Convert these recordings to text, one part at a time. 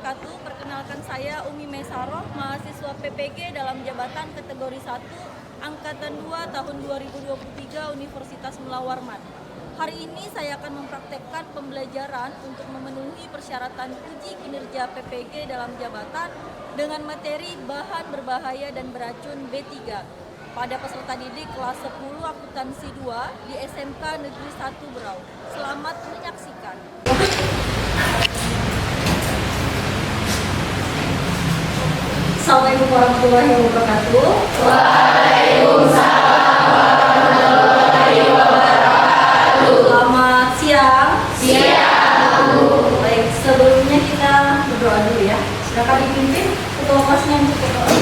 wabarakatuh. Perkenalkan saya Umi Mesaroh, mahasiswa PPG dalam jabatan kategori 1, Angkatan 2 tahun 2023 Universitas Mula Warman. Hari ini saya akan mempraktekkan pembelajaran untuk memenuhi persyaratan uji kinerja PPG dalam jabatan dengan materi bahan berbahaya dan beracun B3 pada peserta didik kelas 10 akuntansi 2 di SMK Negeri 1 Berau. Selamat menyaksikan. Assalamualaikum warahmatullahi wabarakatuh. Waalaikumsalam warahmatullahi wabarakatuh. Selamat siang. Siang. Baik, sebelumnya kita berdoa dulu ya. Silakan dipimpin ketua kelasnya untuk berdoa.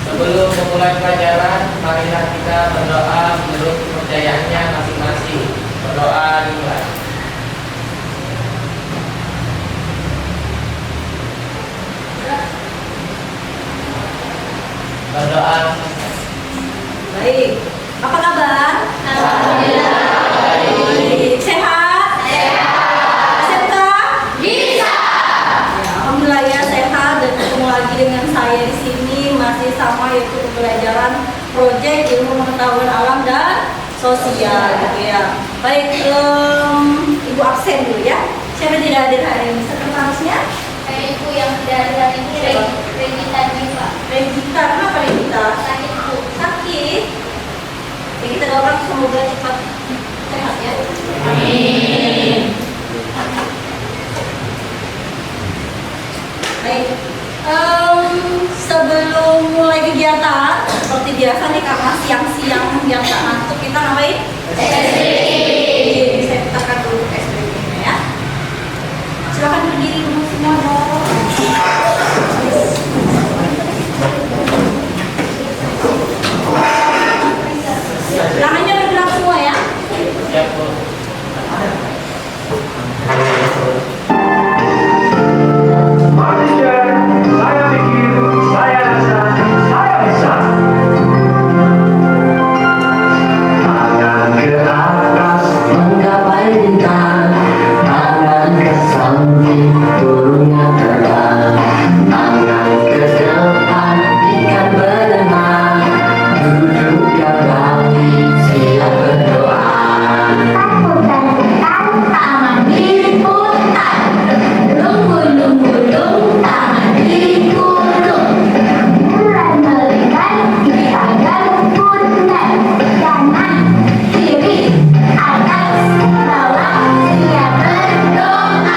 Sebelum memulai pelajaran, marilah kita berdoa menurut kepercayaannya masing-masing. Berdoa dimulai. Berdoa. Baik, apa kabar? Alhamdulillah. Baik, sehat? Sehat. SMK? Bisa. Ya, alhamdulillah ya sehat dan ketemu lagi dengan saya di sini masih sama yaitu pembelajaran proyek ilmu pengetahuan alam dan sosial gitu ya. Baik, Ibu absen dulu ya. Siapa tidak hadir hari ini? Sekretarisnya? Ibu yang tidak ada hari ini Regita Diva. Regita, kenapa Regita? Sakit Bu. Sakit. Ya, kita doakan semoga cepat sehat ya. Amin. Baik. Sebelum mulai kegiatan, seperti biasa nih karena siang-siang biar nggak ngantuk, kita ngapain? Saya putarkan dulu SPP-nya ya. Silakan berdiri dulu semua dong. Tangannya bergerak semua ya. Siap, Bu. Manusia, saya pikir, saya rasa, saya bisa. Tangan ke atas menggapai bintang, tangan ke samping turunnya terbang, tangan ke depan ikan berenang, duduk yang rapi siap berdoa. Tangan diputar, lunggu-lunggu-lung, tangan dikulung. Mulai melingkar, agak pundak, kanan, kiri, atas, bawah, siap berdoa.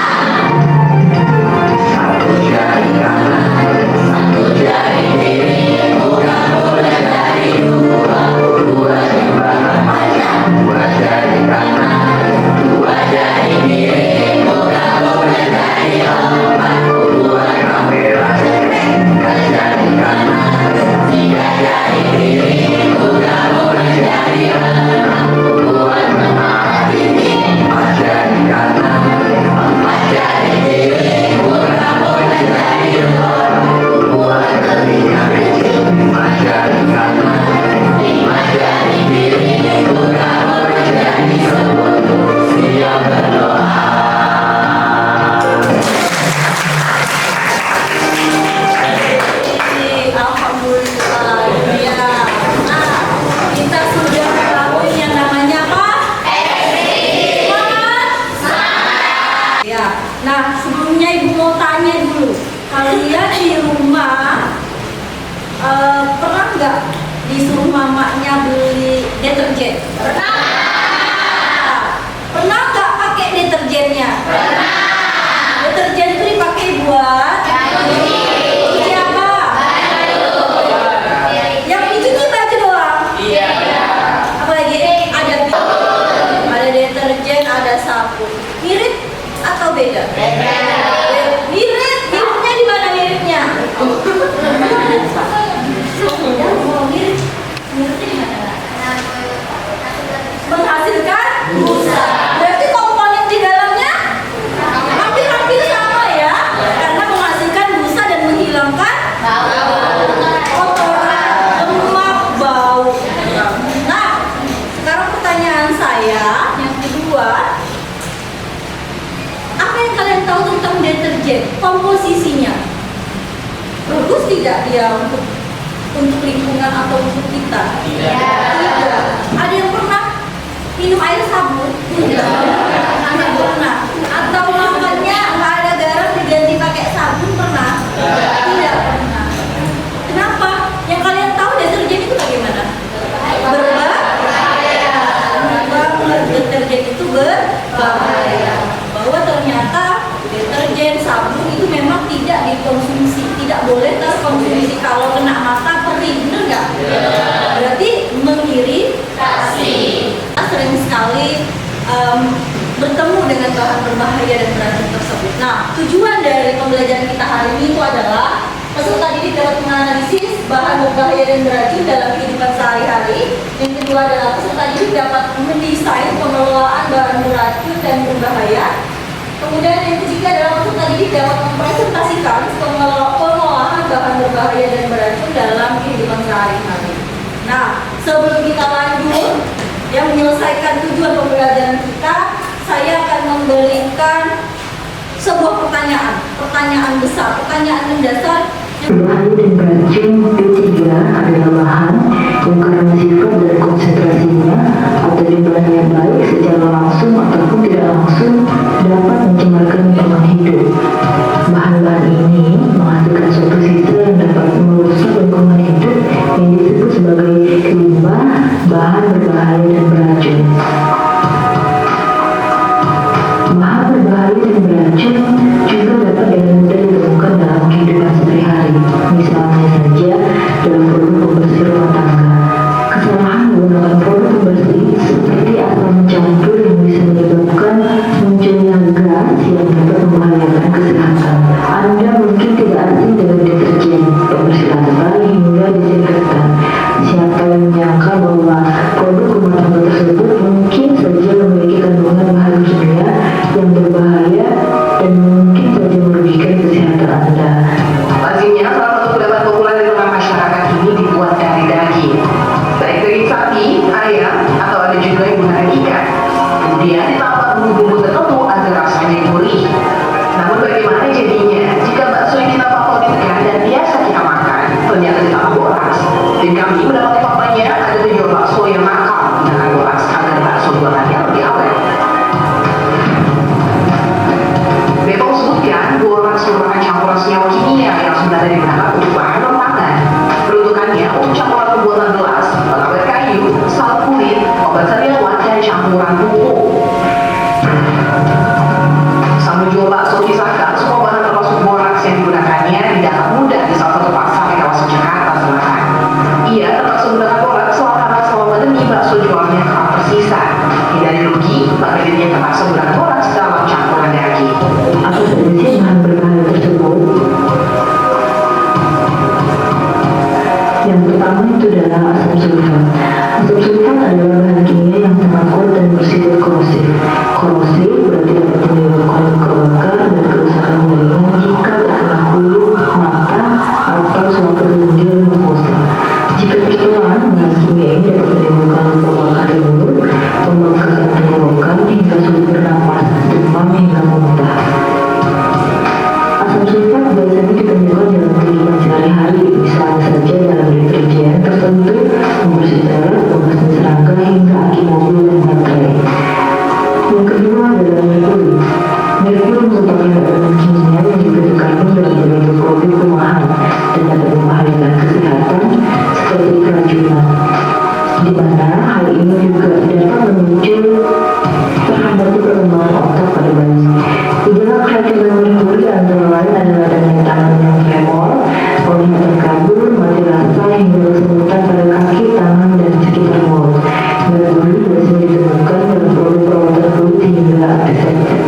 Satu jari kanan, satu jari kiri, buka mulai dari dua, dua di mana-mana, dua jari kanan, dua jari kiri, buka mulai dari empat, dua kamera cekek, tiga jari kanan, tiga jari kiri, buka mulai dari enam, dua tengah ini, empat jari kanan, empat jari kiri, buka mulai dari nol, dua telinga kecil, lima jari kanan, lima jari kiri, buka mulai dari 10, siap berdoa. Alhamdulillah ya. Nah, kita sudah melakukan yang namanya apa? Semangat. Ya. Nah, sebelumnya Ibu mau tanya dulu. Kalian di rumah pernah nggak disuruh mamanya beli deterjen? Pernah. Pernah nggak pakai deterjennya? Pernah. Deterjen itu dipakai buat cuci apa? Yang dicuci baju doang. Iya. Apa lagi? Ada deterjen, ada sabun. Mirip atau beda? Beda. Mirip. Miripnya di mana miripnya? Mirip. Miripnya di mana? Menghasilkan busa. Berarti komponen di dalamnya komposisinya bagus tidak dia untuk lingkungan atau untuk kita? Tidak. Ada yang pernah minum air sabun? Tidak pernah. Atau makannya nggak ada garam diganti pakai sabun pernah? Tidak pernah. Kenapa? Yang kalian tahu deterjen itu bagaimana? Berbahaya. Banget, deterjen itu berbahaya. Bahwa ternyata deterjen, sabun itu memang tidak dikonsumsi, tidak boleh terkonsumsi. Kalau kena mata perih, benar nggak? Berarti mengiritasi. Kita sering sekali bertemu dengan bahan berbahaya dan beracun tersebut. Nah, tujuan dari pembelajaran kita hari ini itu adalah peserta didik dapat menganalisis bahan berbahaya dan beracun dalam kehidupan sehari-hari. Yang kedua adalah peserta didik dapat mendesain pengelolaan bahan beracun dan berbahaya. Kemudian yang ketiga adalah peserta didik dapat mempresentasikan pengolahan bahan berbahaya dan beracun dalam kehidupan sehari-hari. Nah, sebelum kita lanjut yang menyelesaikan tujuan pembelajaran kita, saya akan memberikan sebuah pertanyaan besar, pertanyaan mendasar. Berbahaya dan beracun P3 adalah bahan yang karena sifat dan konsentrasinya atau jumlahnya baik secara langsung ataupun tidak langsung dapat mencemarkan lingkungan hidup. Bahan-bahan ini menghasilkan suatu sisa yang dapat merusak lingkungan hidup yang disebut sebagai limbah, bahan berbahaya dan beracun. Bahan berbahaya dan beracun juga dapat dengan mudah ditemukan dalam kehidupan sehari-hari. Misalnya saja dalam produk pembersih rumah tangga. Kesalahan menggunakan produk pembersih seperti asam mencampur yang bisa menyebabkan munculnya gas yang dapat membahayakan kesehatan. Anda mungkin tidak asing dengan deterjen, pembersih lantai hingga disinfektan. Siapa yang menyangka bahwa produk rumah tangga tersebut mungkin saja memiliki kandungan bahan kimia yang berbahaya dan mungkin saja merugikan kesehatan Anda. Lazimnya salah satu pendapat populer di tengah masyarakat ini dibuat dari daging, baik daging sapi, ayam, atau ada juga yang menggunakan ikan. Kemudian ditambah bumbu-bumbu tertentu agar rasanya gurih. Namun bagaimana jadinya jika bakso yang kita favoritkan dan biasa kita makan ternyata ditambah boraks? Dan kami mendapati faktanya ada penjual bakso yang nakal menggunakan boraks agar bakso buatannya lebih awet. Bepom sebutkan boraks merupakan campuran senyawa kimia yang sebenarnya digunakan untuk bahan rumah tangga. Peruntukannya untuk campuran pembuatan gelas, pengawet kayu, salep kulit, obat sariawan, dan campuran pupuk. Sang penjual bakso kisahkan semua bahan termasuk boraks yang digunakannya tidak akan mudah di salah satu pasar di kawasan Jakarta Selatan. Ia termasuk menggunakan boraks karena selama pandemi bakso jualnya kerap tersisa. Hindari rugi, maka dirinya terpaksa menggunakan boraks dalam campuran daging. Apa saja sih bahan berbahaya tersebut? Yang pertama itu adalah asam sulfat. Asam sulfat adalah bahan kimia yang sangat kuat dan bersifat korosif. Korosif berarti dapat menyebabkan luka bakar dan kerusakan jaringan jika terkena kulit, mata, atau suatu ginjal mukosa. Jika tertelan, bahan kimia ini dapat menimbulkan luka bakar di mulut, pembengkakan tenggorokan hingga sulit bernapas, demam hingga muntah. Asam sulfat biasanya ditemukan dalam kehidupan sehari-hari, misalnya saja dalam deterjen tertentu, pembersih teras, pembersih serangga, hingga aki mobil dan baterai. Yang kedua adalah merkuri. Merkuri merupakan elemen kimia yang juga terkandung dalam berbagai produk rumahan dan dapat membahayakan kesehatan seperti keracunan, di mana hal ini juga dapat memicu terhambati perkembangan otak pada bayi. Gejala keracunan merkuri antara lain adalah adanya tangan yang tremor, penglihatan kabur, mati rasa, hingga kesemutan pada kaki, tangan, dan sekitar mulut. Merkuri biasanya ditemukan dalam produk perawatan kulit hingga antiseptik.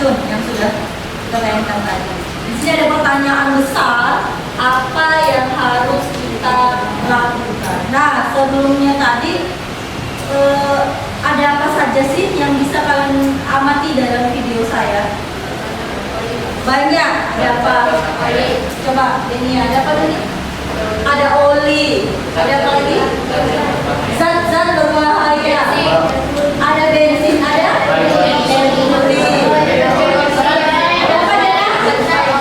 beracun yang sudah kita bayangkan tadi. Di sini ada pertanyaan besar, apa yang harus kita lakukan? Nah, sebelumnya tadi ada apa saja sih yang bisa kalian amati dalam video saya? Banyak. Ada apa? Coba ini ada apa tadi? Ada oli. Ada apa lagi? Zat-zat berbahaya. Ada bensin. Ada oli. Ada apa Dana?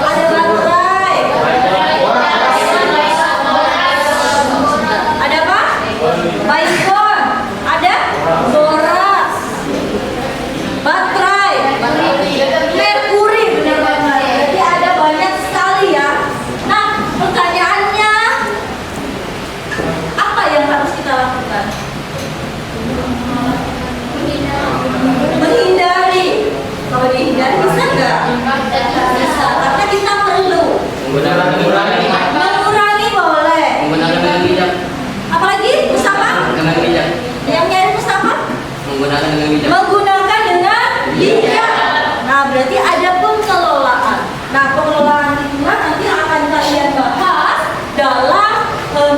Ada baterai. Ada apa? Baygon. Ada boras. Baterai. Merkuri, benar banget. Jadi ada banyak sekali ya. Nah, pertanyaannya, apa yang harus kita lakukan? Menghindari. Kalau dihindari bisa nggak? Bisa, karena kita perlu. Menggunakan mengurangi. Mengurangi boleh. Menggunakan dengan bijak. Apalagi Mustafa? Dengan bijak. Yang nyari Mustafa? Menggunakan dengan bijak. Menggunakan dengan bijak. Nah, berarti ada pengelolaan. Nah, pengelolaan itulah nanti akan kalian bahas dalam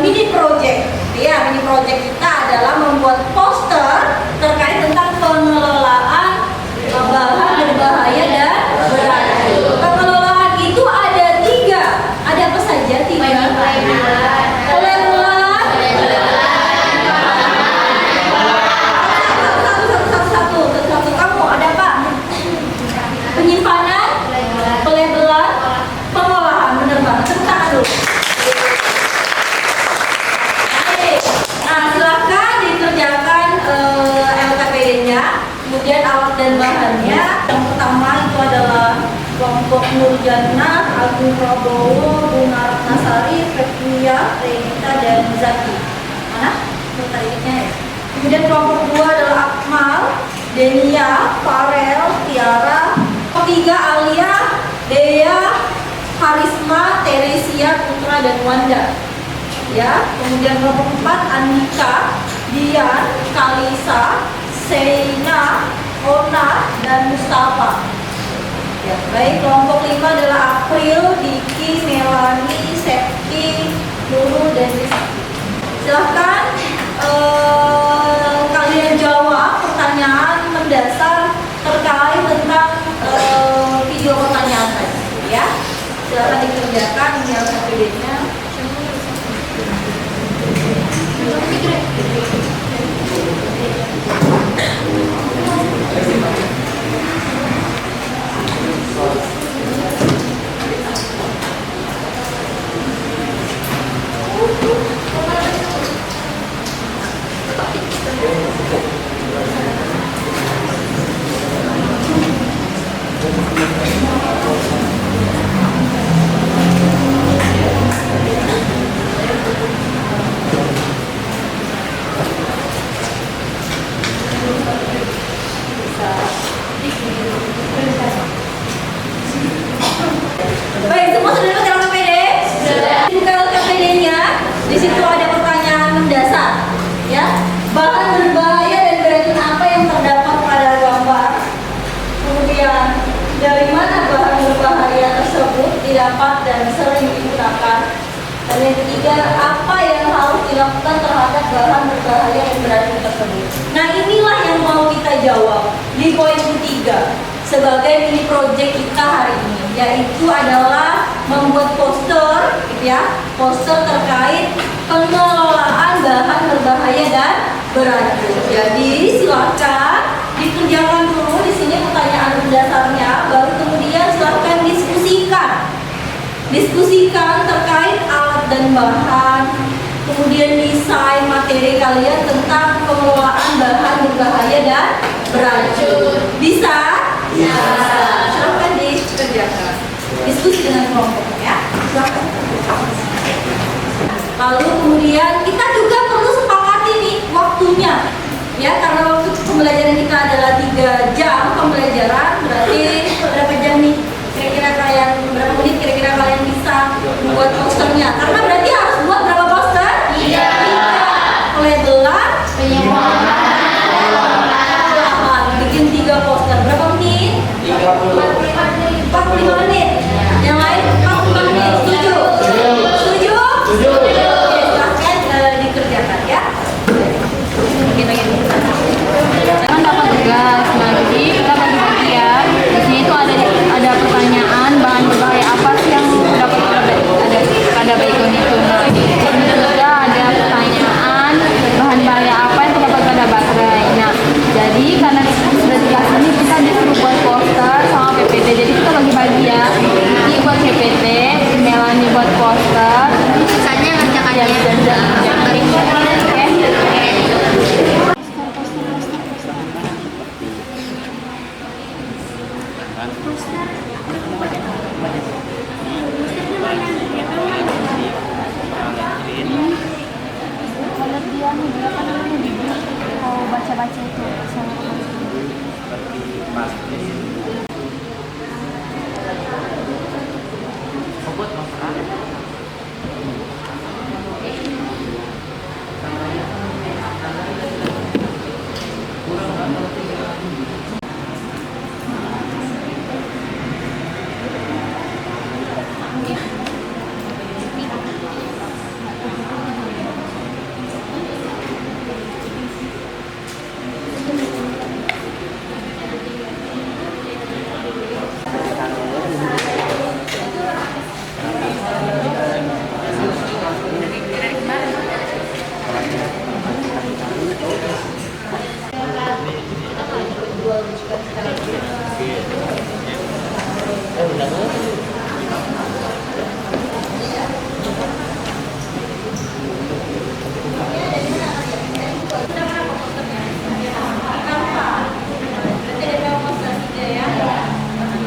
mini project. Ya, mini project kita adalah membuat poster terkait tentang pengelolaan bahan berbahaya dan beracun. Pengelolaan itu ada 3. Ada apa saja? 3. Satu. Kamu ada apa? Penyimpanan, pelabelan, pengolahan. Benar banget. Tepuk tangan dulu. Oke. Nah, silakan dikerjakan LKPD-nya, kemudian alat dan bahannya. Yang pertama itu adalah kelompok Nurjana, Agung Prabowo, Bunga Ratnasari, Fevia, Renita, dan Zaki. Mana? Tariknya ya. Kemudian kelompok 2 adalah Akmal, Denia, Farel, Tiara. Ketiga Alia, Dea, Karisma, Teresia, Putra, dan Wanda. Ya, kemudian kelompok 4 Andika, Dian, Kalisa, Seina, Ona, dan Mustafa. Ya, baik, kelompok 5 adalah April, Diki, Melani, Septi, Nurul, dan Rizky. Silahkan kalian jawab pertanyaan mendasar terkait tentang video pertanyaan tadi, ya. Silahkan dikerjakan email LKPD-nya. Baik, semua sudah dapat LKPD? Buka LKPD-nya. Di situ ada pertanyaan mendasar, ya. Bahan berbahaya dan beracun apa yang terdapat pada gambar? Kemudian dari mana bahan berbahaya tersebut didapat dan sering digunakan? Dan yang ketiga, apa yang harus dilakukan terhadap bahan berbahaya dan beracun tersebut? Nah, inilah yang mau kita jawab di poin ketiga sebagai mini project kita hari ini, yaitu adalah membuat poster, gitu ya, poster terkait pengelolaan bahan berbahaya dan beracun. Jadi silakan dikerjakan dulu di sini pertanyaan mendasarnya, baru kemudian silakan diskusikan terkait alat dan bahan, kemudian desain materi kalian tentang pengelolaan bahan berbahaya dan beracun. Bisa? Ya. Silakan dikerjakan. Diskusi dengan kelompoknya. Silakan. Lalu kemudian kita juga perlu sepakati nih waktunya. Ya, karena waktu pembelajaran kita adalah 3 jam pembelajaran, berarti berapa jam nih? Kira-kira kalian berapa menit kira-kira kalian bisa membuat posternya? Karena berarti harus buat berapa poster? 3. Pelabelan, penyimpanan, bikin 3 poster. Berapa menit? 30. 45 menit. Yang lain 45 menit. Setuju? Setuju? Setuju. Oke, silahkan dikerjakan ya. Kan dapat tugas, nah jadi kita bagi-bagi ya. Di sini tuh ada pertanyaan bahan berbahaya apa sih yang dapat pada baikon itu. Nah di sini juga ada pertanyaan bahan bahaya apa yang terdapat pada baterai. Nah jadi karena sudah dikasih ini kita disuruh buat poster sama PPT. Jadi kita bagi-bagi ya. Ini buat PPT, Melanie buat poster. Sisanya ngajak aja. Kalau dia nih dia kan mau baca-baca itu sama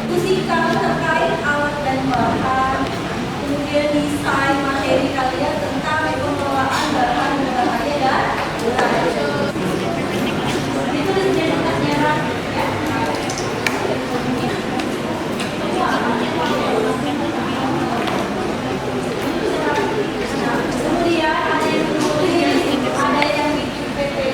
Diskusikan terkait alat dan bahan, kemudian desain materi kalian tentang pengelolaan bahan berbahaya dan beracun. Itu menjadi tugasnya ya. Kemudian ada yang menulis, ada yang bikin PPT.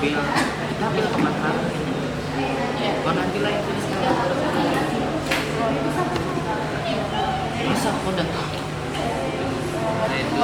ambil tempat lain. Kau nanti lah yang tulis masa aku udah tahu. Nah itu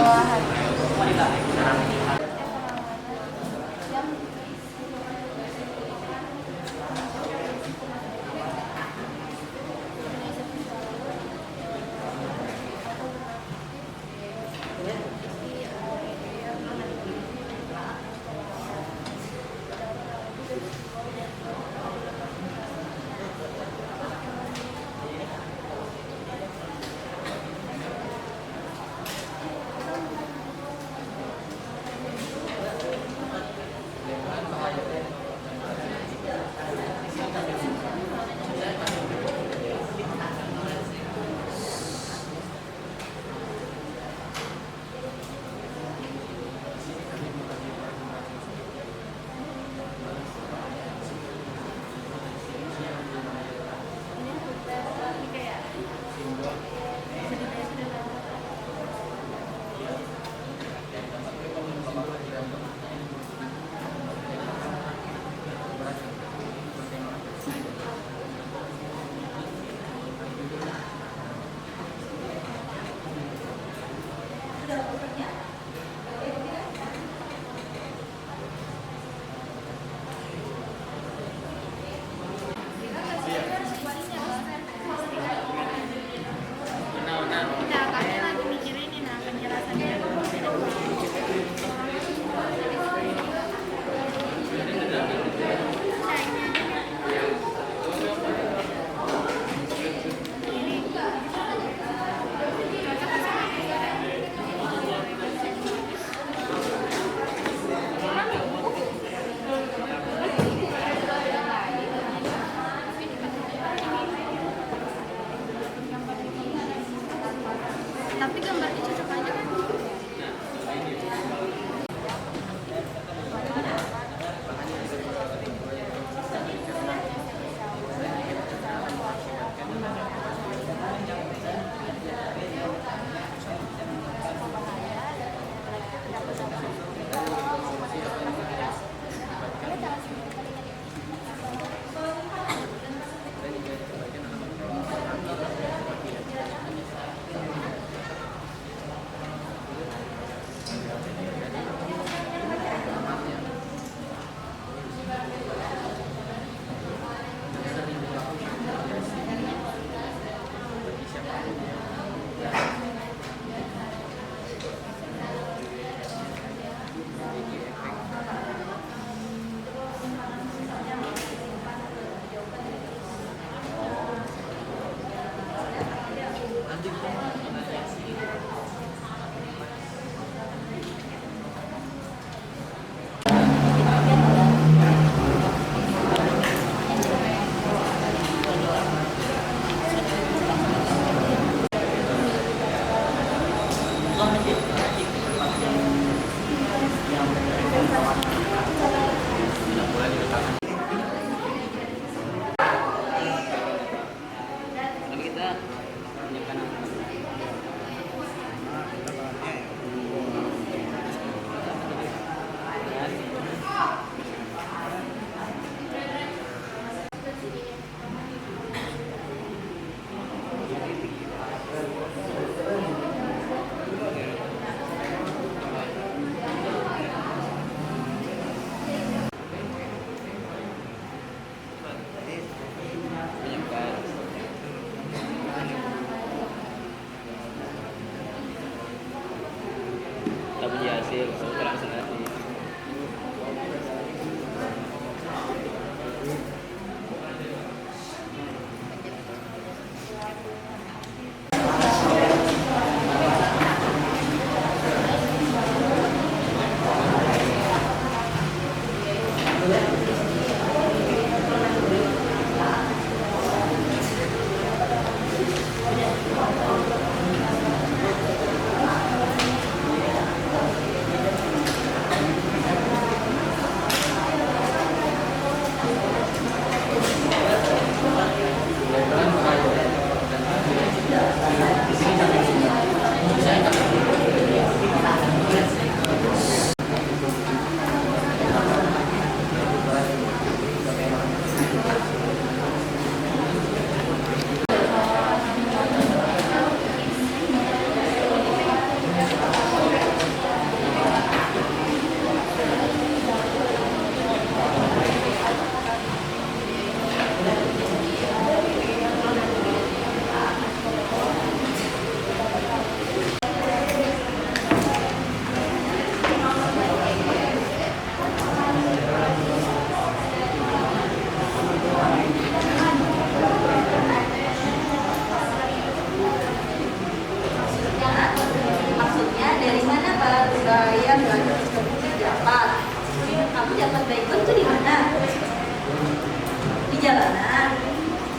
jalanan.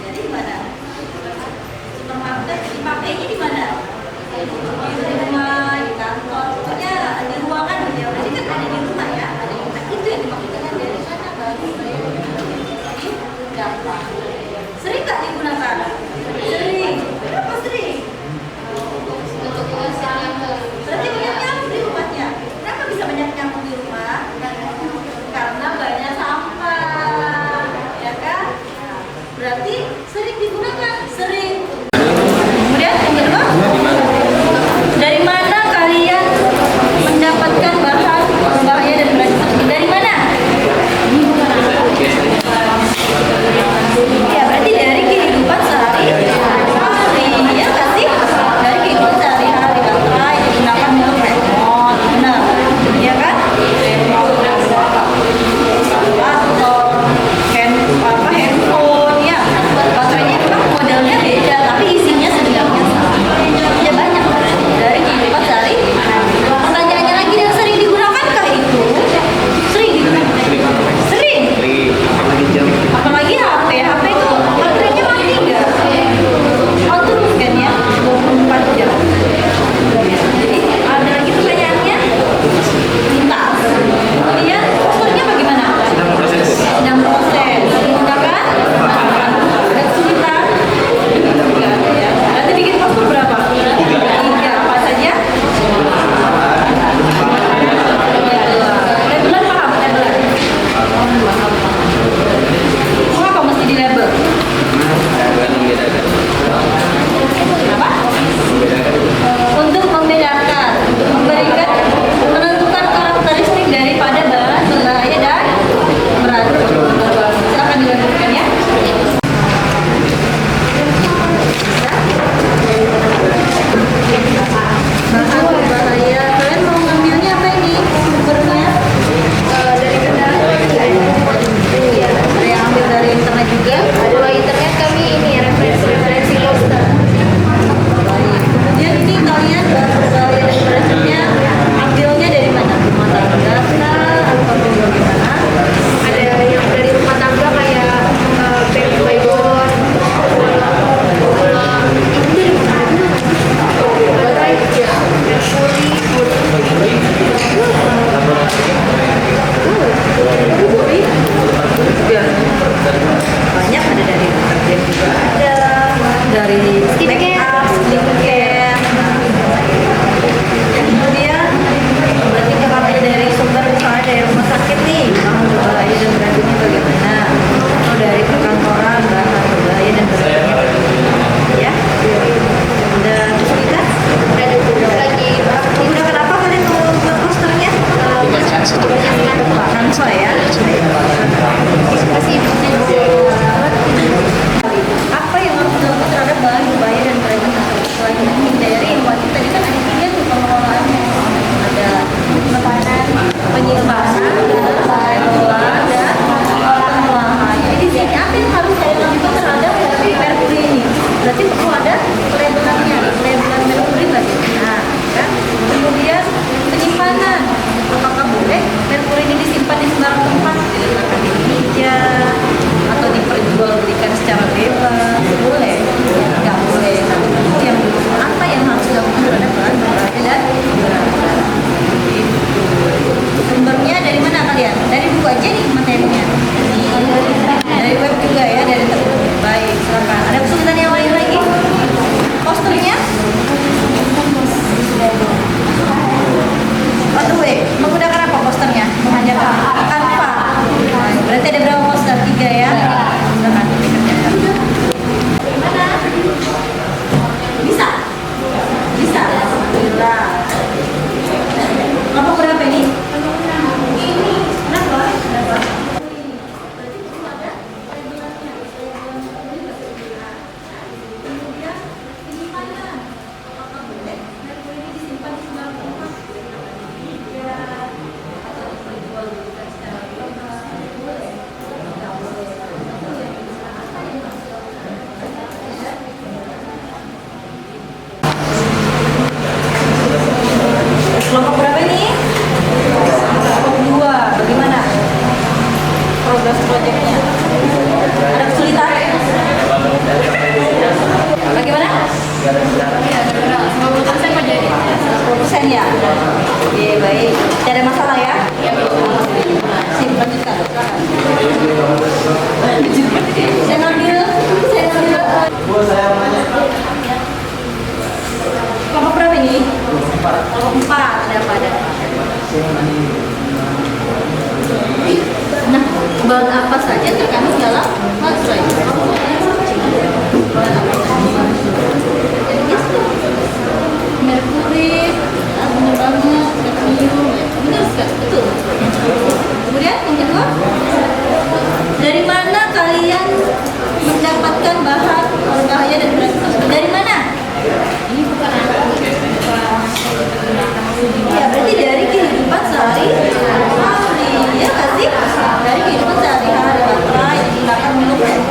Jadi di mana? Supermarket dipakainya di mana? Di rumah, di kantor, pokoknya di ruangan ya. Berarti kan ada di rumah ya, ada di rumah. Itu yang dimaksudkan dari sana baru. Jadi gampang. Sering nggak digunakan? Sering. Kenapa sering? Berarti banyak nyamuk di rumahnya. Kenapa bisa banyak nyamuk di rumah? Karena banyak sampah, ya kan? Berarti sering digunakan, sering. Kemudian yang kedua, dari mana kalian mendapatkan bahan berbahaya dan beracun? Dari mana? Ya berarti dari kehidupan sehari-hari, ya pasti dari kehidupan sehari-hari. Baterai digunakan untuk remote, benar, ya kan? Laptop, handphone, ya baterai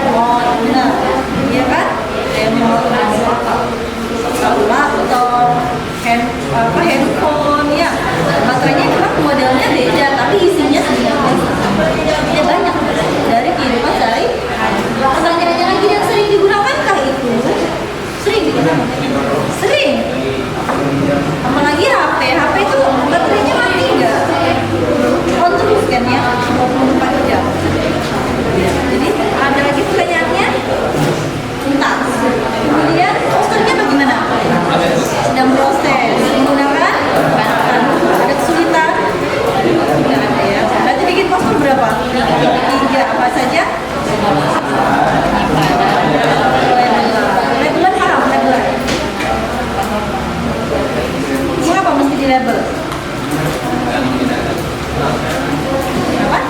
remote, benar, iya kan? Remote, laptop, handphone, ya. Baterainya memang modelnya beda, tapi isinya sebenarnya beda banyak dari kehidupan sehari-hari. Pertanyaannya lagi, yang sering digunakan itu? Sering digunakan? Sering. Apalagi HP itu baterainya mati nggak? On terus kan ya, 24 jam. Jadi ada lagi pertanyaannya? Bentar. Kemudian posternya bagaimana? Sedang proses. Menggunakan? Ada kesulitan? Tidak ada ya. Berarti bikin poster berapa? 3. Apa saja? Labelan paham? Labelan? Mengapa mesti di label? Apa?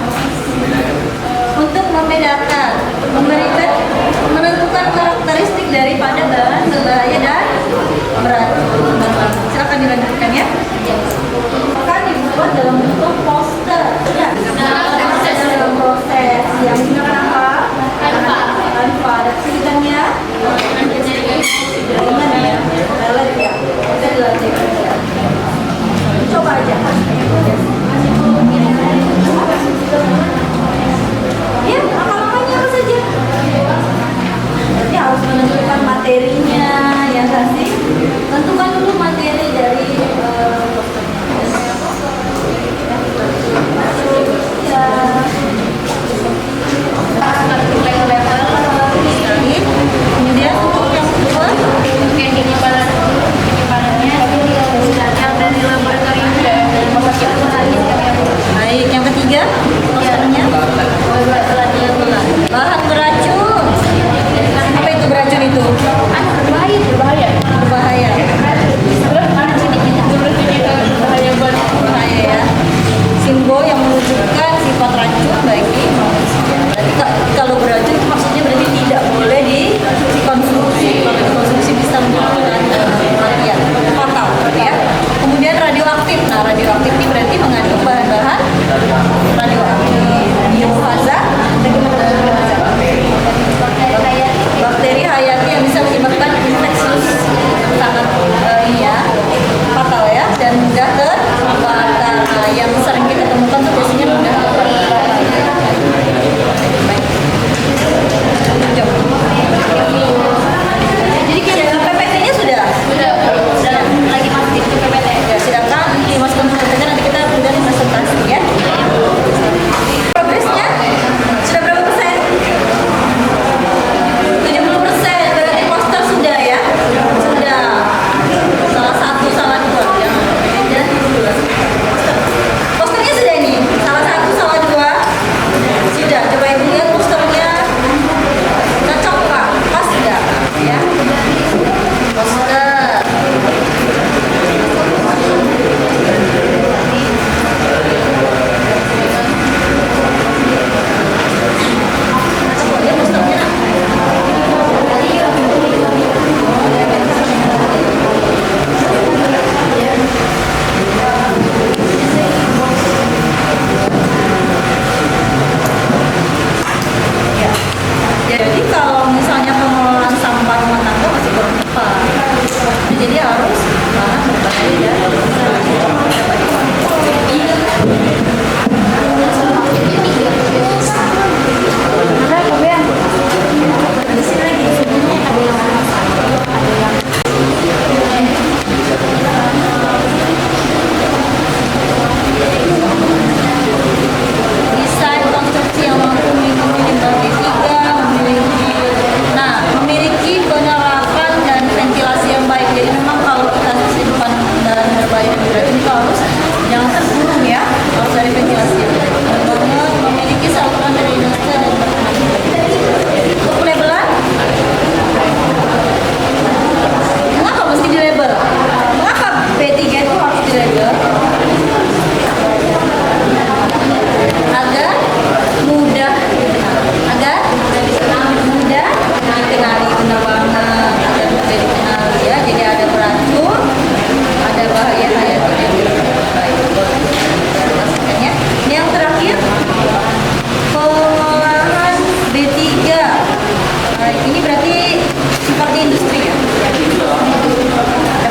Baik, ini berarti seperti industri ya? Ada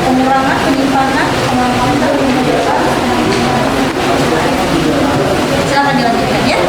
pengurangan, penyimpanan, pengamankan, silahkan dilanjutkan ya.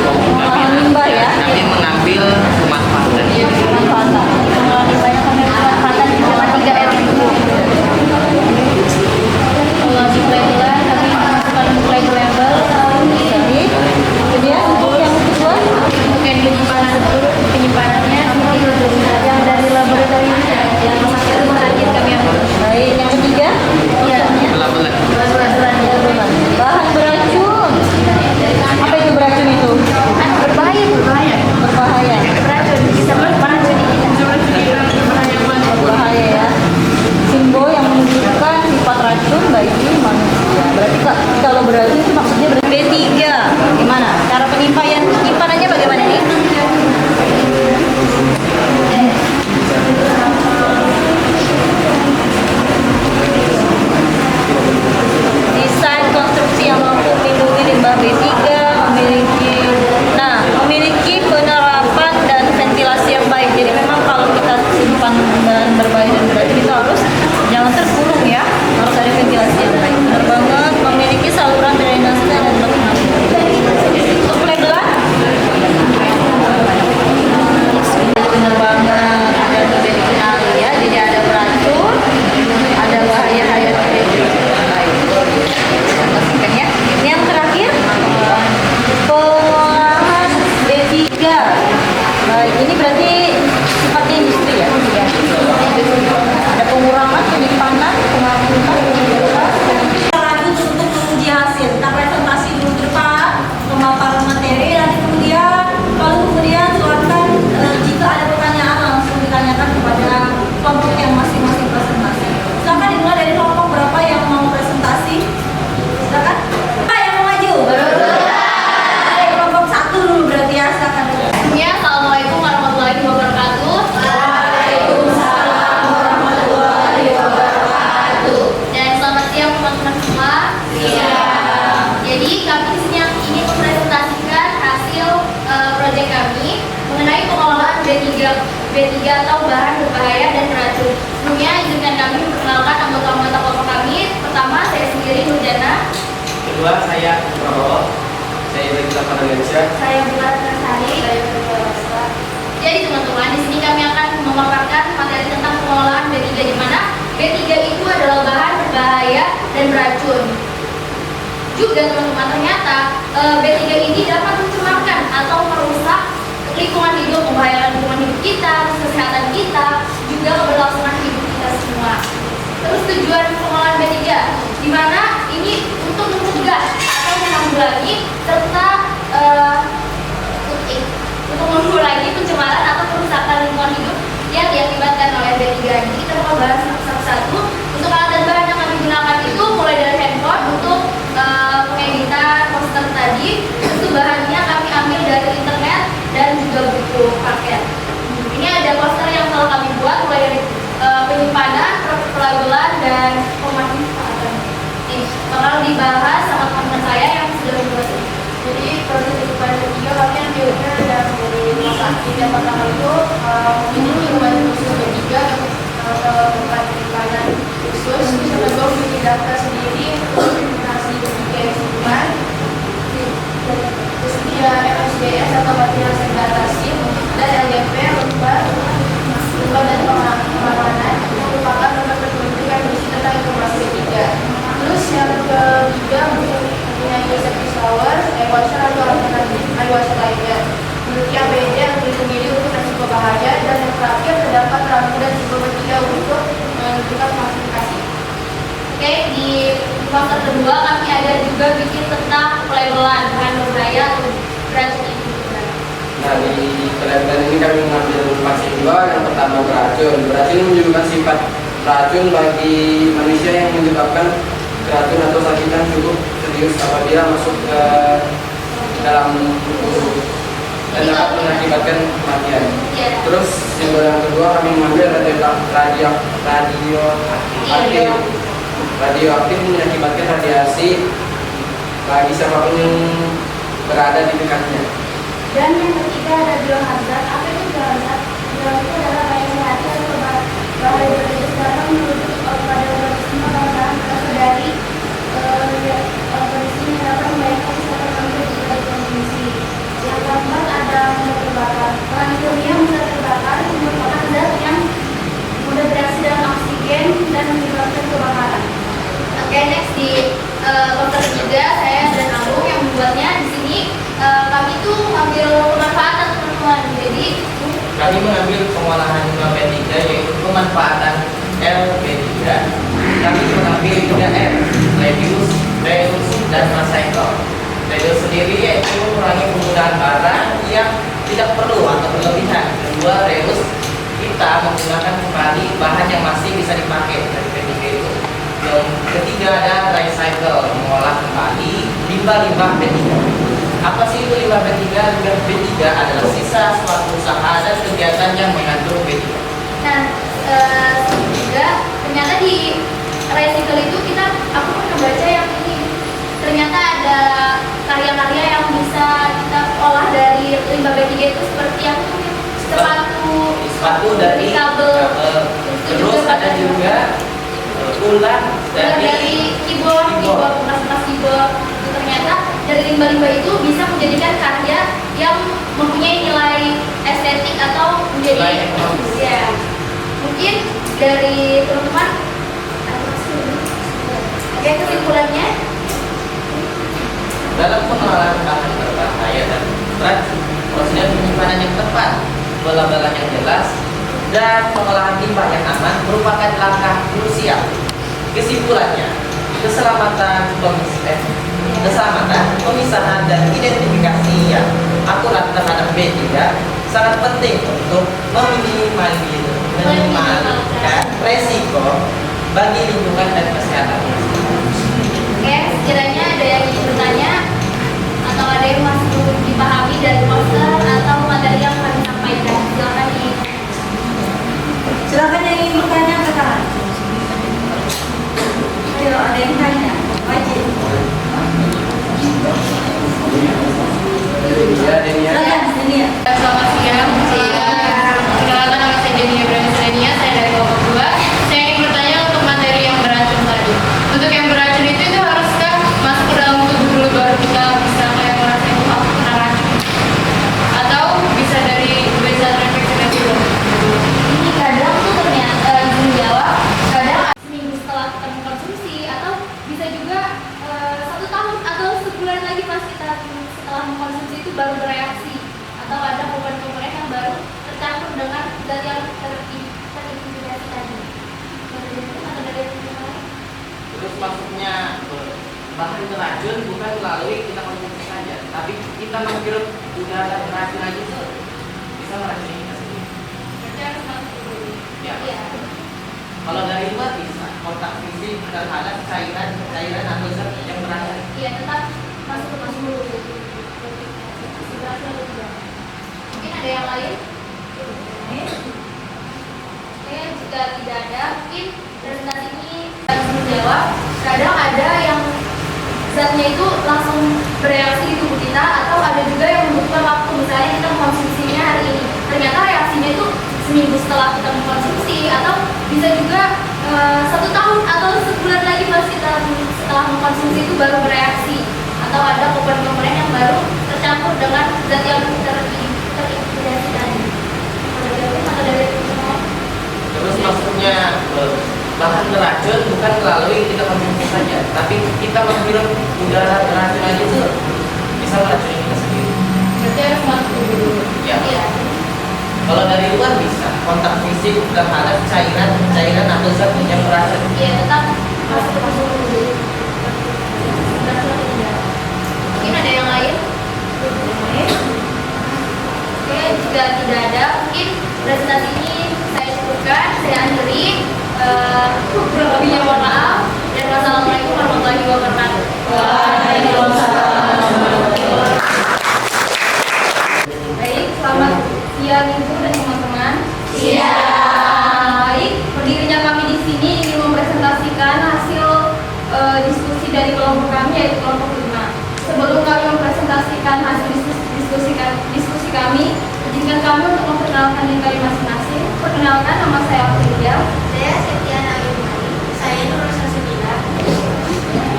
Pengolahan limbah ya? Kami mengambil pemanfaatan. Pemanfaatan. Pengolahan limbah yang kami pemanfaatan di cuma 3 R. Mengasih label, kami masukkan label. Jadi, kemudian untuk yang kedua, Untuk yang penyimpanannya yang dari laboratorium yang rumah sakit kami ambil. baik, yang ketiga, Bela-bela. bahan beracun. Apa itu beracun itu? Berbahaya. Berbahaya. Beracun. Bisa beracun Berbahaya ya. Simbol yang menunjukkan sifat racun bagi manusia. Berarti kalau beracun itu maksudnya berarti B3. Gimana? Cara penyimpanannya bagaimana nih? Desain konstruksi yang mampu melindungi limbah B3 memiliki penerapan dan ventilasi yang baik. Jadi memang kalau kita simpan bahan berbahaya dan beracun itu harus jangan terkurung ya, harus ada ventilasi yang baik. Benar banget, memiliki saluran drainase dan mekanisme. Untuk pelabelan benar banget, dan sudah dikenali ya. Jadi ada beracun, ada bahaya hayat baik. Pastikan ya. Ini yang terakhir, pengolahan B3. Baik, ini berarti sifatnya industri ya? Ada pengurangan, penyimpanan, pengamankan, lanjut untuk menguji hasil. Kita presentasi dulu ke depan, pemaparan materi, nanti kemudian silakan jika ada pertanyaan langsung ditanyakan kepada kelompok yang masing-masing presentasi. Silakan dimulai dari kelompok berapa yang mau presentasi. Silakan. Pak yang mau maju. Kelompok 1 dulu berarti ya, silakan. Ya, Assalamualaikum warahmatullahi wabarakatuh. Waalaikumsalam warahmatullahi wabarakatuh. Dan selamat siang teman-teman semua. Jadi kami di sini ingin mempresentasikan hasil proyek kami mengenai pengolahan B3 atau bahan berbahaya dan beracun. Sebelumnya izinkan kami memperkenalkan anggota-anggota kelompok kami. Pertama, saya sendiri Nurjana. Kedua, saya Prabowo. Saya Ibrahim Farhansyah. Saya Bulan Tersari. Jadi teman-teman, di sini kami akan memaparkan materi tentang pengolahan B3, di mana B3 itu adalah bahan berbahaya dan beracun. Juga teman-teman, ternyata B3 ini dapat mencemarkan atau merusak lingkungan hidup, membahayakan lingkungan hidup kita, kesehatan kita, juga keberlangsungan hidup kita semua. Terus tujuan pengolahan B3, di mana ini untuk mencegah atau menanggulangi serta untuk mengurangi pencemaran atau kerusakan lingkungan hidup yang diakibatkan oleh B3. Jadi kita bakal bahas satu-satu. Untuk alat dan bahan yang kami gunakan itu mulai dari handphone untuk pengeditan poster tadi. Itu bahannya kami ambil dari internet dan juga buku paket. Ini ada poster yang telah kami buat mulai dari penyimpanan, pelabelan, dan pemanfaatan. Ini bakal dibahas sama teman-teman saya yang sudah membuat ini. Jadi proses penyimpanan B3 kami ambilnya dari rumah sakit. Yang pertama itu ini rumah khusus B3 ke tempat penyimpanan khusus. Bisa kedua memiliki daftar sendiri untuk eliminasi B3 yang disimpan. Tersedia MSDS atau material sanitasi dan LDP lupa dan pengamanan merupakan lembaga tertentu yang berisi tentang informasi B3. Terus yang ketiga mempunyai safety shower, air washer atau alternatif air washer lainnya. Memiliki APD yang dilindungi untuk resiko bahaya, dan yang terakhir terdapat rambu dan simbol B3 untuk menentukan klasifikasi. Oke, di poster kedua kami ada juga bikin tentang pelabelan bahan berbahaya atau beracun ini. Nah, di penelitian ini kami mengambil vaksin 2. Yang pertama beracun. Beracun menunjukkan sifat racun bagi manusia yang menyebabkan keracun atau sakitan cukup serius apabila masuk ke dalam tubuh dan dapat mengakibatkan kematian. Terus simbol yang kedua kami mengambil radioaktif mengakibatkan radiasi bagi siapapun yang berada di dekatnya. Dan yang ketiga ada biohazard. Apa itu biohazard? Biohazard itu adalah bahaya atau bahaya berjenis dalam menuju pada organisme yang berasal dari organisme yang dapat membahayakan kesehatan manusia jika dikonsumsi. Yang keempat ada mudah terbakar. Bahan kimia mudah terbakar merupakan zat yang mudah bereaksi dengan oksigen dan menyebabkan kebakaran. Oke, next di chapter 3 saya dan Agung yang membuatnya. Di sini kami tuh mengambil pemanfaatan teman-teman. Jadi Kami mengambil pengolahan limbah B3 yaitu pemanfaatan LB3. Kami mengambil 3R, reduce, reuse, dan recycle. Reduce sendiri yaitu mengurangi penggunaan barang yang tidak perlu atau berlebihan. Kedua, reuse, kita menggunakan kembali bahan yang masih bisa dipakai dari B3 itu. Yang ketiga ada recycle, mengolah kembali limbah-limbah B3. Apa sih itu limbah B3? Limbah B3 adalah sisa suatu usaha dan kegiatan yang mengandung B3. Nah, juga ternyata di recycle itu aku pernah baca yang ini, ternyata ada karya-karya yang bisa kita olah dari limbah B3 itu seperti yang sepatu dari kabel. Terus ada juga ulang dari keyboard bekas keyboard. Itu ternyata dari limbah-limbah itu bisa menjadikan karya yang mempunyai nilai estetik atau menjadi ya. Mungkin dari teman-teman oke, kesimpulannya dalam pengolahan bahan berbahaya dan beracun, prosedur penyimpanan yang tepat, bala-bala yang jelas, dan pengolahan limbah yang aman merupakan langkah krusial. Kesimpulannya, keselamatan, pemisahan dan identifikasi yang akurat terhadap B3 sangat penting untuk meminimalkan resiko bagi lingkungan dan kesehatan. oke, sekiranya ada yang ingin bertanya atau ada yang masih belum dipahami dari poster atau materi yang kami sampaikan, Silakan yang ingin bertanya ke tangan. Ayo, ada yang tanya. Wajib. Silakan, Denia. Selamat siang, perkenalkan nama saya Denia Brandisrenia, saya dari kelompok 2. Saya ingin bertanya untuk materi yang beracun tadi. Untuk yang beracun itu haruskah masuk ke dalam tubuh dulu baru kita bisa kayak ngerasain aku kena racun? Atau bisa dari kebiasaan refleksi dulu? ini kadang tuh ternyata izin jawab, kadang seminggu setelah kita mengkonsumsi atau bisa juga 1 tahun atau sebulan lagi pas kita setelah mengkonsumsi itu baru bereaksi, atau ada komponen-komponen yang baru tercampur dengan zat yang teridentifikasi tadi. Atau dari yang lain? Terus maksudnya bahan beracun bukan melalui kita konsumsi saja, tapi kita menghirup udara beracun aja tuh bisa meracuni kita sendiri. Berarti harus masuk dulu. Ya. Iya. Kalau dari luar bisa kontak fisik terhadap cairan atau zat yang beracun. Iya, tetap masuk dulu. Mungkin ada yang lain? Oke, jika tidak ada, mungkin presentasi ini langsung jawab. Kadang ada yang zatnya itu langsung bereaksi di tubuh kita, atau ada juga yang membutuhkan waktu. Misalnya kita mengkonsumsinya hari ini, ternyata reaksinya itu seminggu setelah kita mengkonsumsi, atau bisa juga 1 tahun atau sebulan lagi pas kita setelah mengkonsumsi itu baru bereaksi, atau ada komponen-komponen yang baru tercampur dengan zat yang teridentifikasi tadi. Atau dari Terus maksudnya bahan beracun bukan melalui kita konsumsi saja, tapi kita menghirup udara beracun aja tuh bisa meracuni kita sendiri. Berarti harus masuk dulu. Ya. Iya. Kalau dari luar bisa kontak fisik terhadap cairan atau zat yang beracun. Iya, tetap masuk dulu. Mungkin ada yang lain? Oke, jika tidak ada, mungkin presentasi ini saya cukupkan, saya akhiri. Kurang lebihnya mohon maaf, dan wassalamualaikum warahmatullahi wabarakatuh. Baik, selamat siang Ibu dan teman-teman. Baik, berdirinya kami di sini ingin mempresentasikan hasil diskusi dari kelompok kami, yaitu kelompok 5. Sebelum kami mempresentasikan hasil diskusi kami, izinkan kami untuk memperkenalkan diri kami masing-masing. Perkenalkan, nama saya Aprilia. Saya Setiana Ayumani. Saya Nurul Sasubila.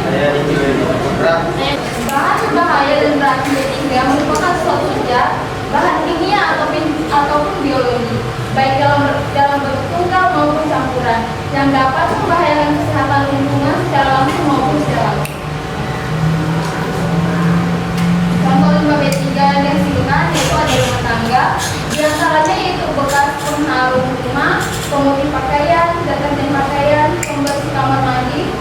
Saya Diki Putra. Bahan berbahaya dan beracun B3 merupakan suatu zat, bahan kimia ataupun biologi, baik dalam bentuk tunggal maupun campuran, yang dapat membahayakan kesehatan lingkungan secara langsung maupun secara langsung. Contoh limbah B3 yang dihasilkan yaitu ada rumah tangga, diantaranya yaitu bekas pengharum rumah, pemutih pakaian, deterjen pakaian, pembersih kamar mandi,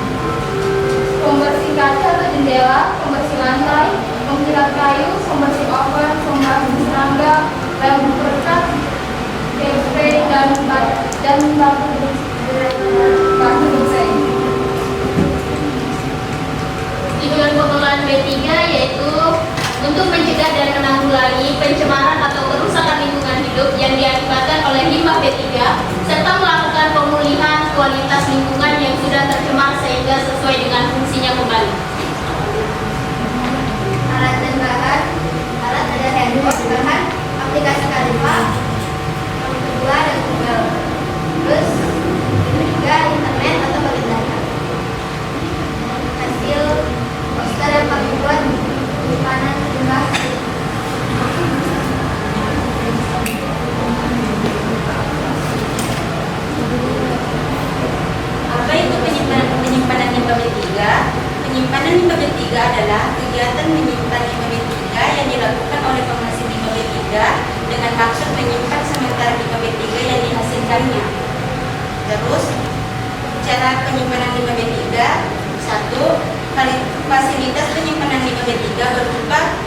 pembersih kaca atau jendela, pembersih lantai, pengkilat kayu, pembersih oven, pembasmi serangga, lem perekat, spray dan batu bersih. Tujuan pengelolaan B3 yaitu untuk mencegah dan menanggulangi pencemaran atau kerusakan lingkungan hidup yang diakibatkan oleh limbah B3 serta melakukan pemulihan kualitas lingkungan yang sudah tercemar sehingga sesuai dengan fungsinya kembali. Alat dan bahan, alat ada handphone, bahan, aplikasi Canva, yang kedua ada Google, terus yang ketiga internet atau bagian data. Hasil poster yang kami buat penyimpanan limbah. Apa itu penyimpanan limbah B3? Penyimpanan limbah B3 adalah kegiatan menyimpan limbah B3 yang dilakukan oleh penghasil limbah B3 dengan maksud menyimpan sementara limbah B3 yang dihasilkannya. Terus, cara penyimpanan limbah B3: 1. Fasilitas penyimpanan limbah B3 berupa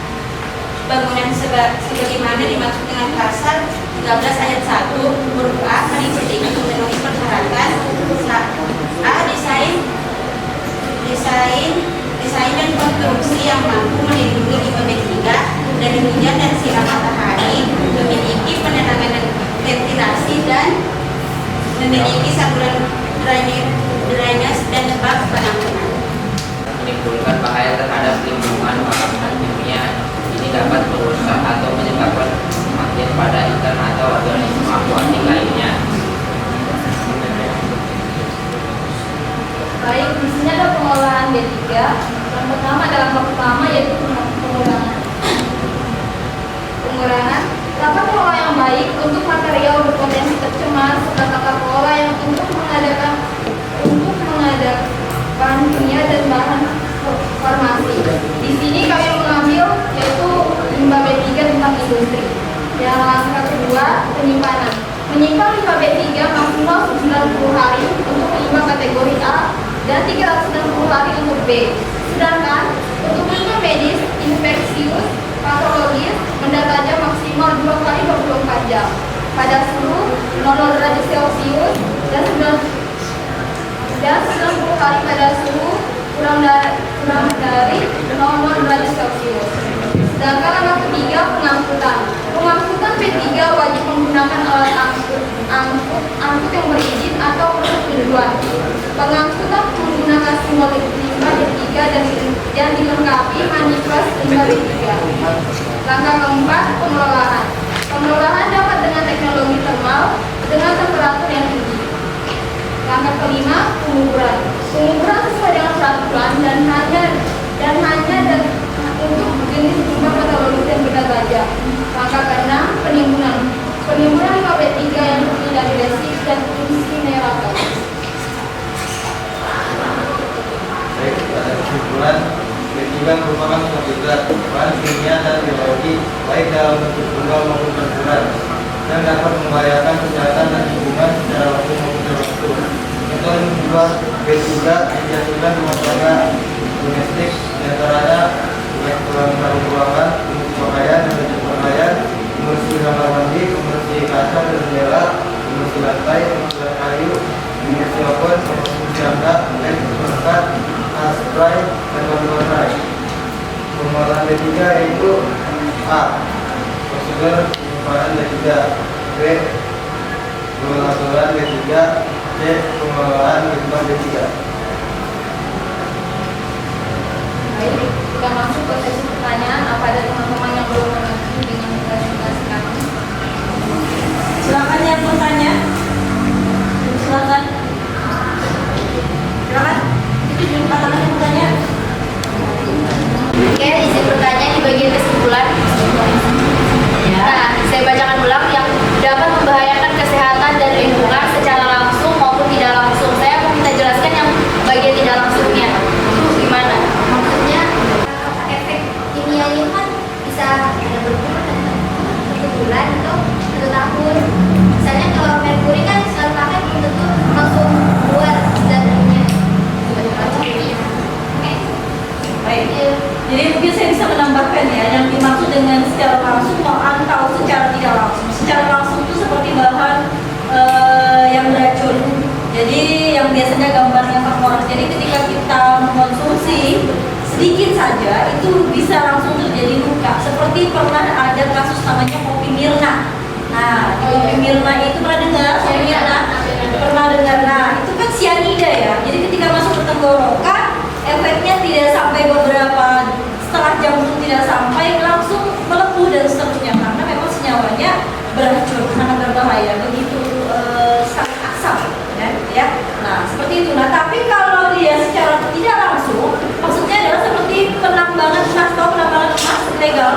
bangunan sebagaimana dimaksud dengan pasal 13 ayat 1 huruf A kalimat memenuhi persyaratan. A. Desain dan konstruksi yang mampu melindungi limbah B3 dari hujan dan sinar matahari, memiliki penerangan dan ventilasi, dan memiliki saluran drainase dan tempat penampungan. Menimbulkan bahaya terhadap lingkungan makanan kimia. Ini dapat merusak atau menyebabkan kematian pada ikan atau organisme akuatik lainnya. Baik, di sini ada pengolahan B3. Yang pertama adalah pertama yaitu pengurangan. Tata kelola yang baik untuk material berpotensi tercemar serta tata kelola yang untuk mengadakan bahan kimia dan bahan farmasi. Di sini kami mengambil yaitu limbah B3 tentang industri. Yang kedua, penyimpanan. Menyimpan limbah B3 maksimal 90 hari untuk limbah kategori A dan 360 hari untuk B. Sedangkan untuk limbah medis, infeksius, patologis, benda tajam maksimal 2 kali 24 jam pada suhu 00 derajat Celcius dan 90 kali pada suhu kurang dari 00 derajat Celcius. Sedangkan langkah ketiga, pengangkutan. Pengangkutan B3 wajib menggunakan alat angkut yang berizin atau persetujuan. Pengangkutan menggunakan simbol limbah B3 dan dilengkapi manifest limbah B3. Langkah keempat, pengelolaan. Pengelolaan dapat dengan teknologi termal dengan temperatur yang tinggi. Langkah kelima, pengukuran. Pengukuran sesuai dengan peraturan dan hanya untuk jenis limbah patologis dan benda tajam. Langkah keenam, penimbunan. Penimbunan limbah B3 yang terdiri dari resin dan insinerator. Baik, pada kesimpulan, B3 merupakan suatu zat bahan kimia dan biologi baik dalam bentuk tunggal maupun campuran yang dapat membahayakan kesehatan dan lingkungan secara langsung maupun secara langsung. Contoh limbah B3 yang dihasilkan rumah tangga domestik diantaranya ruangan, pemutih pakaian, deterjen pakaian, membersih kamar mandi, membersih kaca dan jendela, membersih lantai, membersih kayu, membersih oven, membersih tangga, lem, perangkat, spray, dan baterai. Pengelolaan D3 yaitu A. Prosedur pengelolaan D3, B. Pengelolaan D3, C. Pengelolaan limbah D3. Baik, kita masuk ke sesi pertanyaan. Apa ada teman-teman yang belum mengerti dengan tugas-tugas kami? Silakan yang bertanya. Silakan. Silakan. Silakan yang bertanya. Oke, isi pertanyaan di bagian kesimpulan. Nah, saya bacakan ulang yang dapat membahayakan kesehatan dan lingkungan secara langsung maupun tidak langsung. Saya mau minta jelaskan yang bagian tidak langsungnya. Itu gimana? Maksudnya efek kimia ini kan bisa ada berbulan 1 bulan atau 1 tahun. Misalnya kalau merkuri kan selalu pakai belum tentu langsung keluar zatnya. Baik. Jadi mungkin saya bisa menambahkan ya, yang dimaksud dengan secara langsung atau secara tidak langsung. Secara langsung itu seperti bahan yang beracun. Jadi yang biasanya gambarnya permoras. Jadi ketika kita mengkonsumsi sedikit saja itu bisa langsung terjadi luka. Seperti pernah ada kasus namanya kopi Mirna. Nah, di kopi Mirna itu pernah dengar? Kopi Mirna pernah dengar. Nah, itu kan sianida ya. Jadi ketika masuk ke tenggorokan, efeknya tidak sampai beberapa setengah jam pun tidak sampai, langsung melepuh dan seterusnya karena memang senyawanya beracun, sangat berbahaya, begitu sangat asam ya. Nah seperti itu. Nah tapi kalau dia secara tidak langsung, maksudnya adalah seperti penambangan emas. Tahu penambangan emas legal?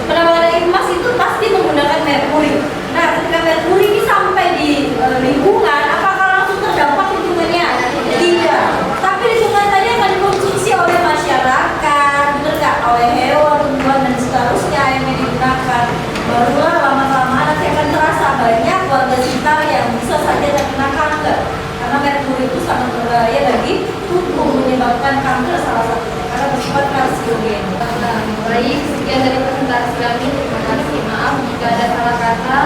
Penambangan emas itu pasti menggunakan merkuri. Nah ketika merkuri ini sampai di lingkungan, apakah langsung terdampak lingkungannya? Tidak. Tapi lingkungan tadi akan dikonsumsi oleh masyarakat, benar nggak? Oleh hewan, tumbuhan dan seterusnya yang digunakan. Barulah lama-lama nanti akan terasa banyak warga sekitar yang bisa saja terkena kanker. Karena merkuri itu sangat berbahaya bagi tubuh, menyebabkan kanker salah satunya karena bersifat karsinogen. Baik, sekian dari presentasi kami. Terima kasih. Maaf jika ada salah kata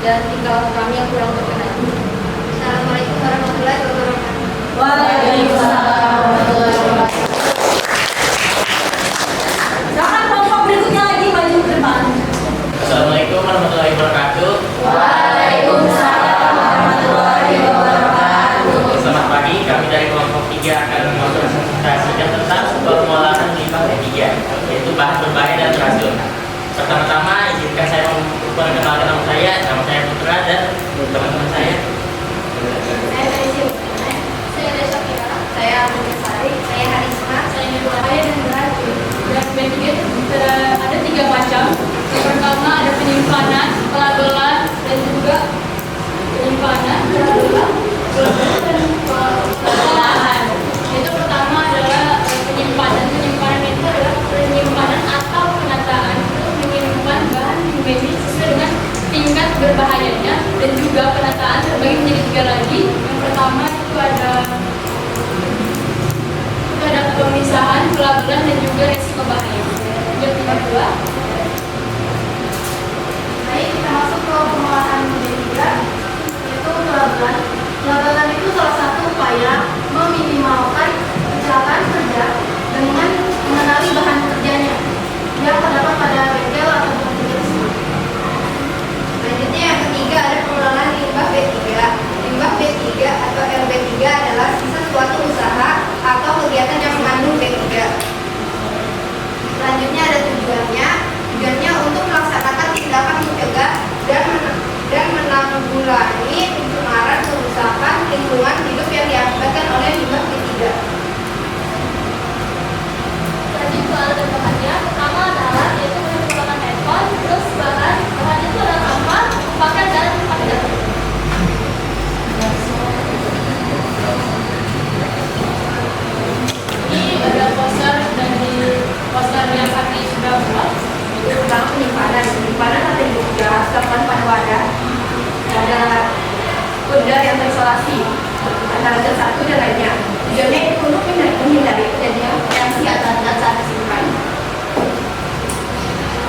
dan tingkah kami yang kurang berkenan. Assalamualaikum warahmatullahi wabarakatuh. Waalaikumsalam warahmatullahi wabarakatuh. Silakan kelompok berikutnya lagi maju ke depan. Assalamualaikum warahmatullahi wabarakatuh. Waalaikumsalam warahmatullahi wabarakatuh. Selamat pagi, kami dari kelompok 3 akan mempresentasikan tentang sebuah pengolahan limbah B3, yaitu bahan berbahaya dan beracun. Pertama-tama, izinkan saya memperkenalkan nama saya Putra dan teman-teman saya. Saya dari Syakira. Saya Amelia Sari. Saya Harisma. Saya berbahaya dan beracun. Dan B3 ada 3 macam. Yang pertama ada penyimpanan, pelabelan, dan juga penyimpanan, pelabelan, dan pengolahan. Itu pertama adalah penyimpanan. Penyimpanan itu adalah penyimpanan atau penataan untuk menyimpan bahan kimia sesuai dengan tingkat berbahayanya, dan juga penataan terbagi menjadi 3 lagi. Yang pertama itu ada pemisahan, pelabelan, dan juga resiko bahaya. Yang kedua, Baik, kita masuk ke pengolahan B3, yaitu pelabelan. Pelabelan itu salah satu upaya meminimalkan kecelakaan kerja dengan mengenali bahan kerjanya yang terdapat pada bengkel atau kerja tersebut. Selanjutnya yang ketiga ada pengelolaan limbah B3. Limbah B3 atau LB3 adalah sisa suatu usaha atau kegiatan yang mengandung B3. Selanjutnya ada tujuannya. Tujuannya untuk melaksanakan tindakan mencegah dan menanggulangi pencemaran kerusakan lingkungan hidup yang diakibatkan oleh limbah B3. Selanjutnya alat dan bahannya. Pertama adalah yaitu menggunakan handphone, terus bahan itu adalah sampah, pakan dan pakai dapur. ini ada poster dari poster yang kami sudah buat. Itu tentang penyimpanan. Penyimpanan ada juga satuan pada wadah. Ada kuda yang terisolasi antara zat satu dan lainnya. Tujuannya itu untuk menghindari kejadian reaksi antara saat disimpan.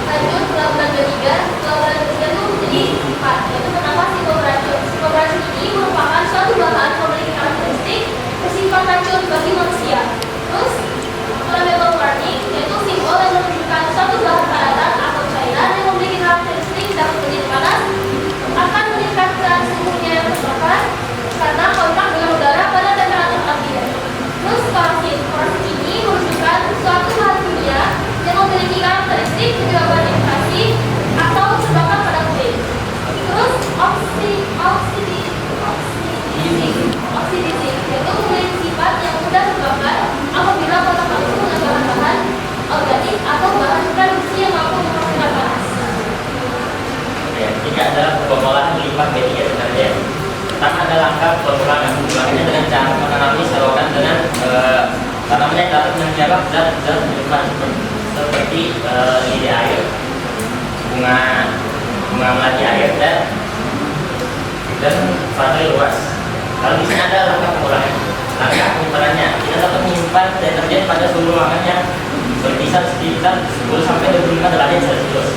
Lanjut pelabelan B3. Pelabelan B3 langkah pengulangan. Pengulangannya dengan cara mengenali selokan dengan tanamannya dapat menjaga zat-zat lingkungan seperti lidi air, bunga melati air dan pantai luas. Lalu di sini ada langkah pengulangan. Langkah penyimpanannya, kita dapat menyimpan deterjen pada suhu ruangannya berkisar sekitar 10 sampai 25 derajat Celcius.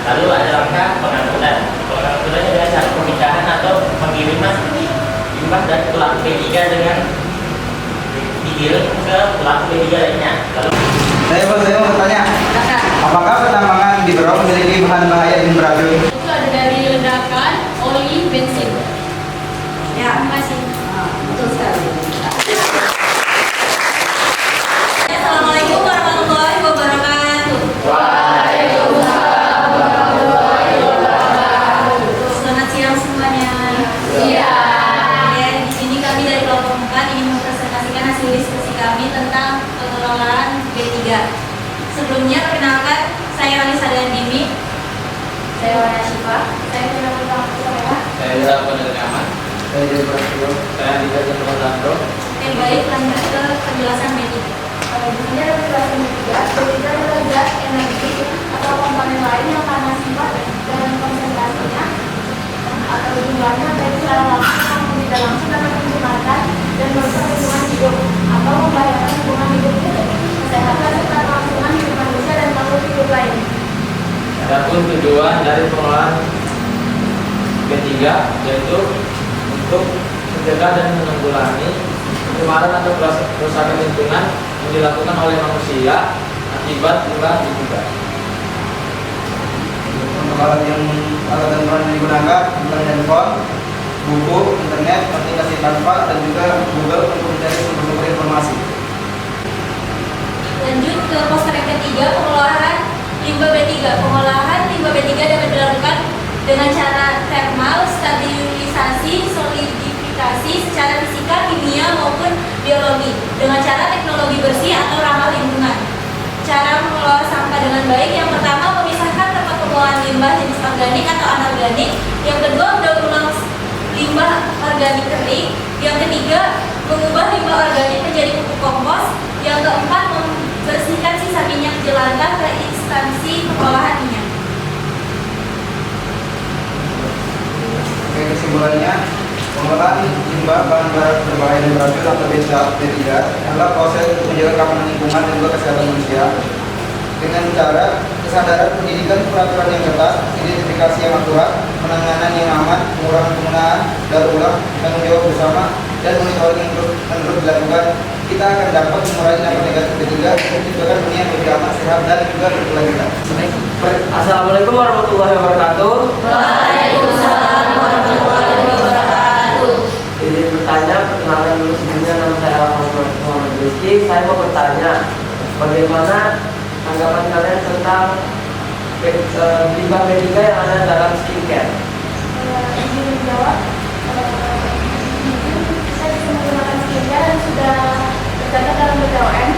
Lalu ada langkah pengangkutan. Pengangkutannya dengan cara pemindahan atau pengiriman limbah dari pelaku B3 dengan dikirim ke pelaku B3 lainnya. Lalu Saya mau bertanya, apakah penambangan di Berau memiliki bahan bahaya dan beracun? Itu ada dari ledakan, oli, bensin. Ya, masih. Betul sekali. Assalamualaikum warahmatullahi wabarakatuh. Waalaikumsalam warahmatullahi wabarakatuh. Selamat siang semuanya. Iya. Ya, di sini kami dari kelompok 4 ingin mempresentasikan hasil diskusi kami tentang pengelolaan B3. Sebelumnya perkenalkan, saya Ranisa Dini. Saya Wana Syifa. Saya tidak pulang ke saya. saya adalah penelitian. Saya jadi Prasetyo. Saya Andika Chandra. Baik, lanjut ke penjelasan B3. Di sini ada penjelasan ketiga. Berbeda adalah zat energi atau komponen lain yang karena sifat dan konsentrasinya atau jumlahnya baik secara langsung maupun tidak langsung dapat mencemarkan dan merusak lingkungan hidup atau membahayakan lingkungan hidup kesehatan serta kelangsungan hidup manusia dan makhluk hidup lain. Adapun tujuan dari pengelolaan B3 yaitu untuk mencegah dan menanggulangi pencemaran atau kerusakan lingkungan yang dilakukan oleh manusia akibat limbah B3. Untuk alat yang digunakan, bukan handphone, buku, internet, aplikasi tanpa, dan juga Google untuk mencari sumber-sumber informasi. Lanjut ke poster yang ketiga, pengolahan limbah B3. Pengolahan limbah B3 dapat dilakukan dengan cara thermal, stabilisasi, solidifikasi secara fisika, kimia maupun biologi dengan cara teknologi bersih atau ramah lingkungan. Cara mengelola sampah dengan baik, yang pertama memisahkan tempat pengolahan limbah jenis organik atau anorganik, yang kedua mendaur ulang limbah organik kering, yang ketiga mengubah limbah organik menjadi pupuk kompos, yang keempat membersihkan sisa minyak jelantah ke instansi pengolahan minyak. Oke, kesimpulannya, pengelolaan limbah bahan berbahaya dan beracun atau B3 adalah proses untuk menjaga keamanan lingkungan dan juga kesehatan manusia dengan cara kesadaran pendidikan peraturan yang ketat, identifikasi yang akurat, penanganan yang aman, pengurangan penggunaan, daur ulang, tanggung jawab bersama, dan monitoring yang terus dilakukan, kita akan dapat mengurangi dampak negatif B3 dan menciptakan dunia yang lebih aman, sehat, dan juga berkelanjutan. Assalamualaikum warahmatullahi wabarakatuh. Waalaikumsalam warahmatullahi wabarakatuh. Jadi bertanya, perkenalan dulu sebelumnya, nama saya Muhammad Rizky. Saya mau bertanya, bagaimana tanggapan kalian tentang limbah B3 yang ada dalam skincare? Izin menjawab. Saya bisa menggunakan skincare dan sudah tercatat dalam BPOM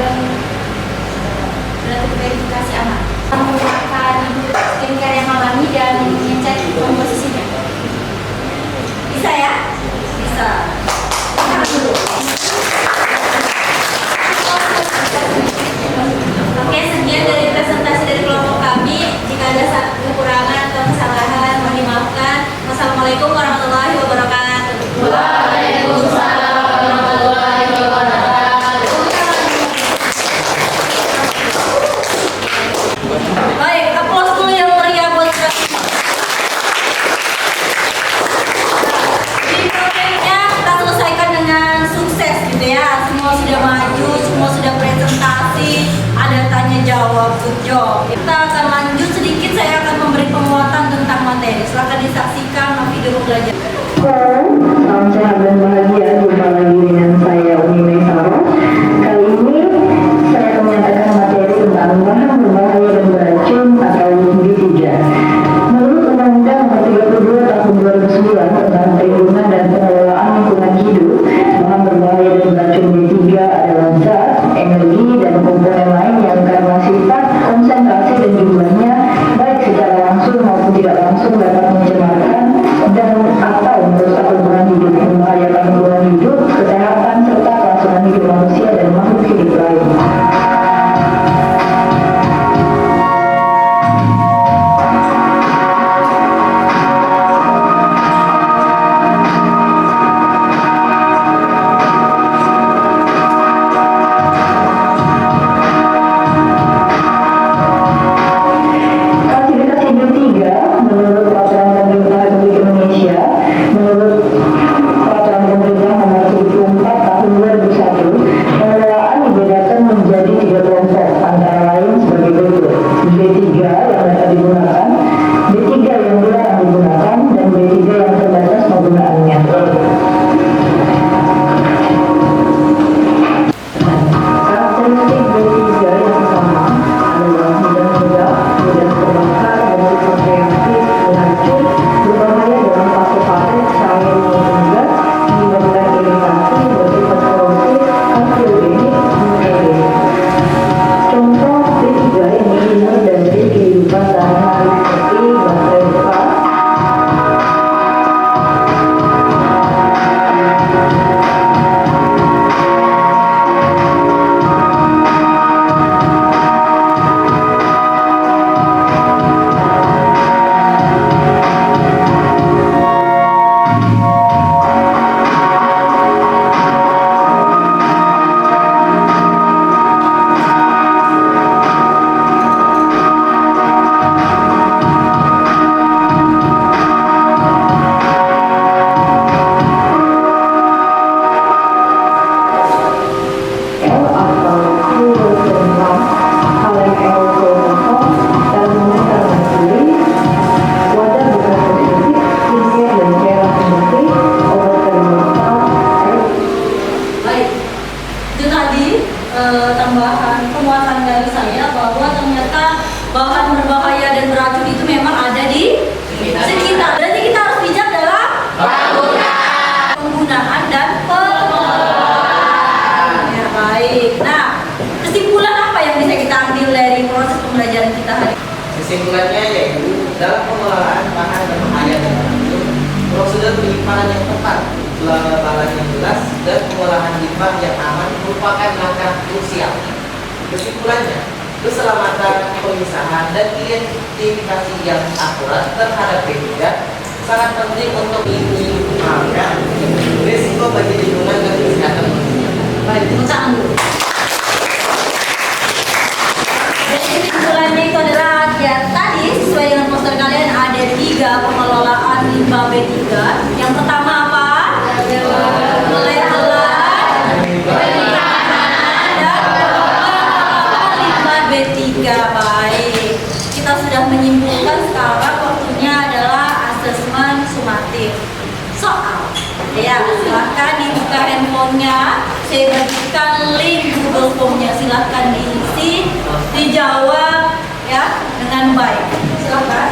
dan Berarti verifikasi aman. menggunakan skincare yang alami dan ngecek komposisinya. Bisa ya? Bisa. Tahan dulu. Oke, sekian dari presentasi dari kelompok kami. Jika ada kekurangan atau kesalahan, mohon dimaafkan. Wassalamualaikum warahmatullahi wabarakatuh. Waalaikumsalam warahmatullahi wabarakatuh. Baik, aplaus dulu yang meriah buat kita. Videonya kita selesaikan dengan sukses gitu ya. Semua sudah maju, semua sudah presentasi, ada tanya jawab, good job. Kita akan lanjut sedikit, saya akan memberi penguatan tentang materi. Silahkan disaksikan video belajar. Salam sehat dan bahagia, jumpa lagi dengan saya Umi Mesaro. Kali ini saya akan menyatakan materi tentang bahan berbahaya dan beracun atau B3. Menurut Undang-Undang Nomor 32 Tahun 2009 tentang Perlindungan dan Pengelolaan Lingkungan Hidup, bahan berbahaya dan beracun B3 adalah zat, energi, dan komponen lain yang karena sifat, konsentrasi, dan jumlahnya baik secara langsung maupun tidak langsung dapat mencemarkan dan atau merusak lingkungan hidup penyimpanan yang tepat, pelabelan yang jelas, dan pengolahan limbah yang aman merupakan langkah krusial. Kesimpulannya, keselamatan, pemisahan, dan identifikasi yang akurat terhadap B3 sangat penting untuk melindungi risiko bagi lingkungan dan kesehatan manusia. Baik, tepuk tangan dulu. Jadi kesimpulannya itu adalah ya tadi sesuai dengan poster kalian ada 3 pengelolaan limbah B3. Yang pertama apa? Pelebelan, penyimpanan, dan pengelolaan limbah B3. Baik, kita sudah menyimpulkan sekarang waktunya adalah asesmen sumatif. Soal, ya silahkan dibuka handphonenya. Saya bagikan link Google Form-nya, silahkan diisi, dijawab ya dengan baik. Silahkan.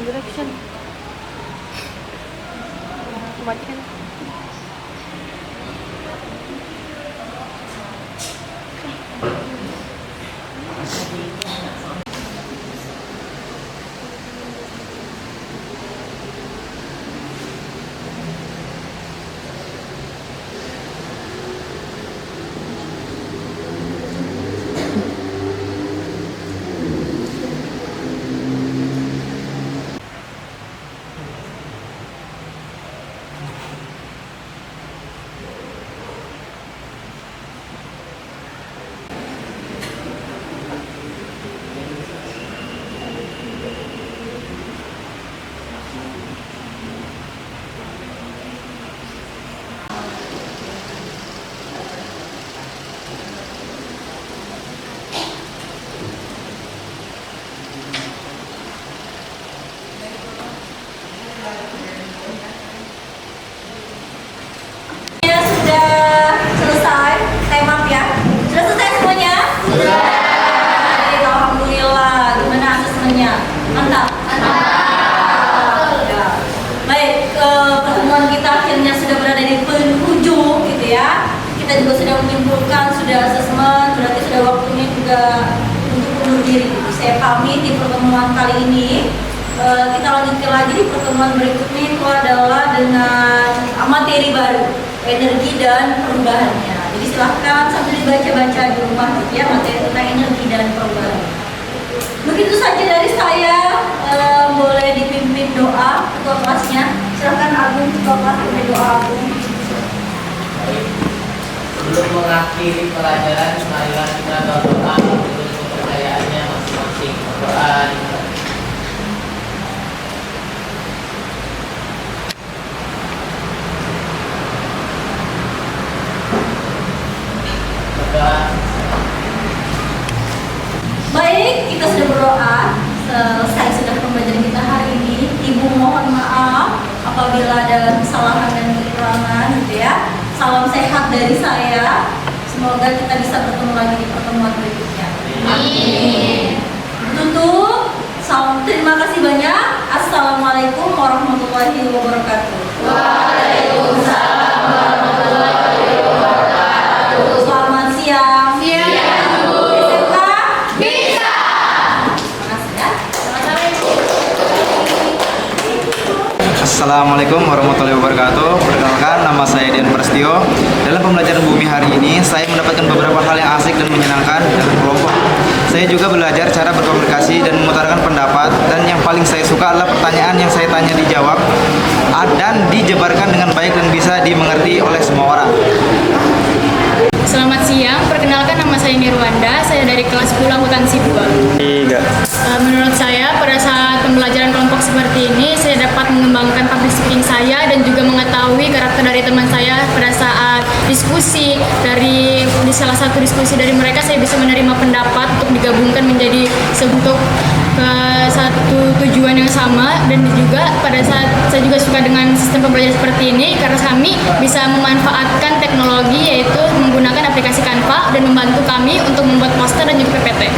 Direction. Matikan. Kita juga sudah menyimpulkan, sudah asesmen, berarti sudah waktunya juga untuk undur diri. Saya pamit di pertemuan kali ini. Kita lanjutkan lagi di pertemuan berikutnya, itu adalah dengan materi baru, energi dan perubahannya. Jadi silahkan sambil dibaca-baca di rumah ya materi tentang energi dan perubahan. Begitu saja dari saya. Boleh dipimpin doa ketua kelasnya. Silahkan Agung, ketua kelas, pimpin doa Agung. Sebelum mengakhiri pelajaran, marilah kita berdoa menurut kepercayaannya masing-masing. Berdoa. Baik, kita sudah berdoa. Selesai sudah pembelajaran kita hari ini. Ibu mohon maaf apabila ada kesalahan dan kekurangan gitu ya. Salam sehat dari saya. Semoga kita bisa bertemu lagi di pertemuan berikutnya. Amin. Tutup. Salam, terima kasih banyak. Assalamualaikum warahmatullahi wabarakatuh. Waalaikumsalam warahmatullahi wabarakatuh. Selamat siang. Siang, Bu. SMK. Assalamualaikum warahmatullahi wabarakatuh. Perkenalkan, nama saya Dian Prastio. Dalam pembelajaran bumi hari ini, saya mendapatkan beberapa hal yang asik dan menyenangkan dalam kelompok. Saya juga belajar cara berkomunikasi dan mengutarakan pendapat. Dan yang paling saya suka adalah pertanyaan yang saya tanya dijawab dan dijabarkan dengan baik dan bisa dimengerti oleh semua orang. Selamat siang, perkenalkan nama saya Nirwanda, saya dari kelas 10 akuntansi 2. Menurut saya, pada saat pembelajaran kelompok seperti ini, saya dapat mengembangkan public speaking saya dan juga mengetahui karakter dari teman saya pada saat diskusi. Di salah satu diskusi dari mereka, saya bisa menerima pendapat untuk digabungkan menjadi sebuah satu tujuan yang sama. Dan juga pada saat saya juga suka dengan sistem pembelajaran seperti ini karena kami bisa memanfaatkan teknologi, yaitu menggunakan aplikasi Canva dan membantu kami untuk membuat poster dan juga PPT.